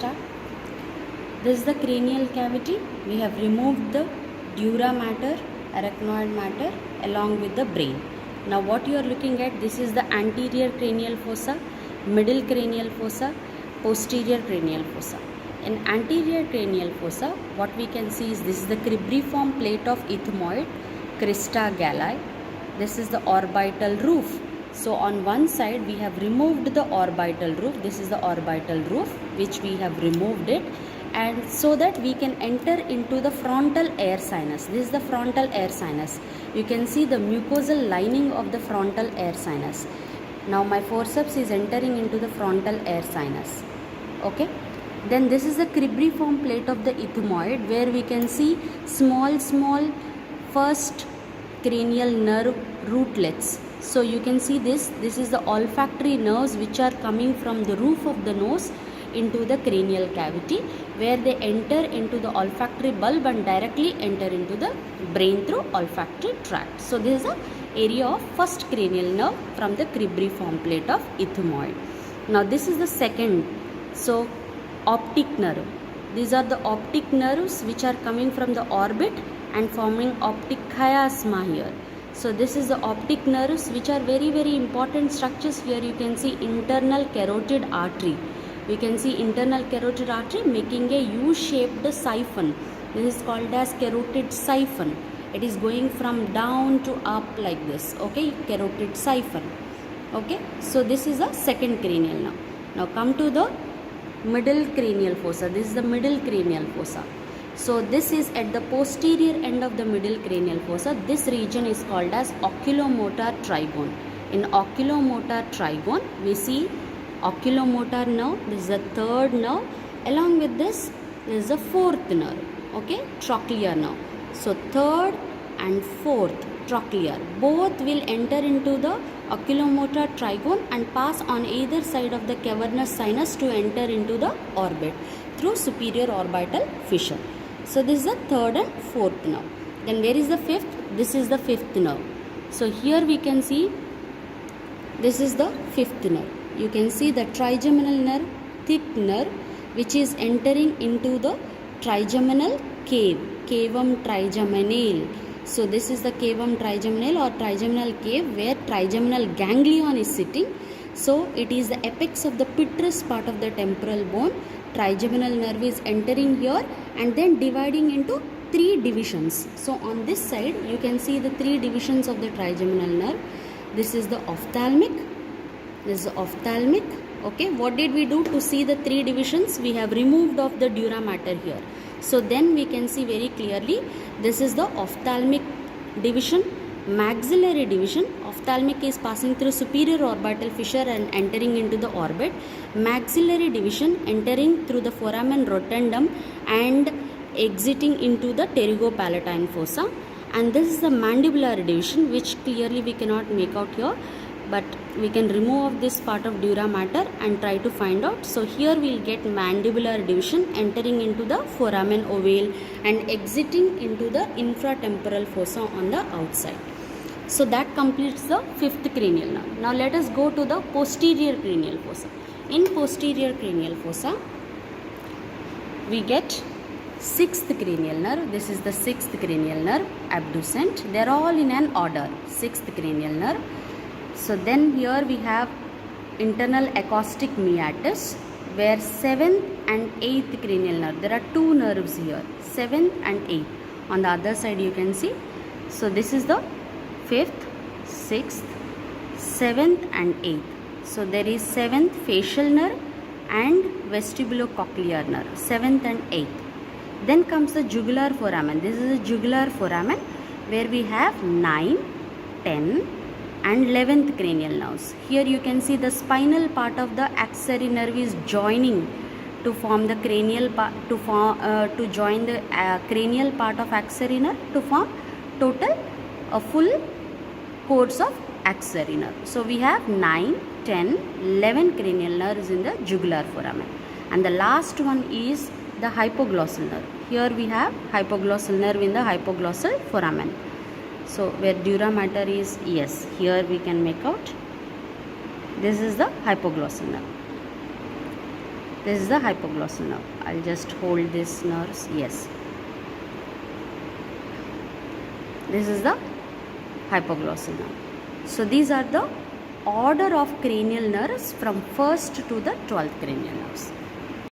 start. This is the cranial cavity. We have removed the dura mater, arachnoid mater along with the brain. Now what you are looking at, this is the anterior cranial fossa, middle cranial fossa, posterior cranial fossa. In anterior cranial fossa, what we can see is this is the cribriform plate of ethmoid, crista galli. This is the orbital roof. So on one side we have removed the orbital roof. This is the orbital roof which we have removed it, and so that we can enter into the frontal air sinus. This is the frontal air sinus. You can see the mucosal lining of the frontal air sinus. Now my forceps is entering into the frontal air sinus. Okay. Then this is the cribriform plate of the ethmoid, where we can see small first cranial nerve rootlets. So you can see this is the olfactory nerves which are coming from the roof of the nose into the cranial cavity, where they enter into the olfactory bulb and directly enter into the brain through olfactory tract. So this is the area of first cranial nerve from the cribriform plate of ethmoid. Now this is the second. So optic nerve. These are the optic nerves which are coming from the orbit and forming optic chiasma here. So this is the optic nerves which are very important structures. Here you can see internal carotid artery. We can see internal carotid artery making a U-shaped siphon. This is called as carotid siphon. It is going from down to up like this. Okay, carotid siphon. Okay, so this is the second cranial nerve. Now come to the middle cranial fossa. This is the middle cranial fossa. So this is at the posterior end of the middle cranial fossa. This region is called as oculomotor trigone. In oculomotor trigone, we see oculomotor nerve. This is the third nerve. Along with this is the fourth nerve. Okay, trochlear nerve. So third and fourth trochlear, both will enter into the oculomotor trigone and pass on either side of the cavernous sinus to enter into the orbit through superior orbital fissure. So this is the third and fourth nerve. Then where is the fifth? This is the fifth nerve. So here we can see this is the fifth nerve. You can see the trigeminal nerve, thick nerve, which is entering into the trigeminal cave, cavum trigeminale. So this is the cavum trigeminale or trigeminal cave, where trigeminal ganglion is sitting. So it is the apex of the petrous part of the temporal bone. Trigeminal nerve is entering here and then dividing into three divisions. So on this side you can see the three divisions of the trigeminal nerve. This is the ophthalmic. This is the ophthalmic. Okay, what did we do to see the three divisions? We have removed off the dura mater here. So then we can see very clearly this is the ophthalmic division, maxillary division. Ophthalmic is passing through superior orbital fissure and entering into the orbit. Maxillary division entering through the foramen rotundum and exiting into the pterygopalatine fossa. And this is the mandibular division, which clearly we cannot make out here, but we can remove this part of dura mater and try to find out. So here we will get mandibular division entering into the foramen ovale and exiting into the infratemporal fossa on the outside. So that completes the fifth cranial nerve. Now let us go to the posterior cranial fossa. In posterior cranial fossa, we get sixth cranial nerve. This is the sixth cranial nerve, abducent. They are all in an order. Sixth cranial nerve. So then here we have internal acoustic meatus, where 7th and 8th cranial nerve. There are two nerves here, 7th and 8th. On the other side you can see. So this is the 5th, 6th, 7th and 8th. So there is 7th facial nerve and vestibulocochlear nerve, 7th and 8th. Then comes the jugular foramen. This is the jugular foramen, where we have 9, 10 and 11th cranial nerves. Here you can see the spinal part of the axillary nerve is joining to form the cranial part, to join the cranial part of axillary nerve to form total a full course of axillary nerve. So we have 9, 10, 11 cranial nerves in the jugular foramen, and the last one is the hypoglossal nerve. Here we have hypoglossal nerve in the hypoglossal foramen. So where dura mater is, yes, here we can make out. This is the hypoglossal nerve. This is the hypoglossal nerve. I'll just hold this nerves. Yes. This is the hypoglossal nerve. So these are the order of cranial nerves from 1st to the 12th cranial nerves.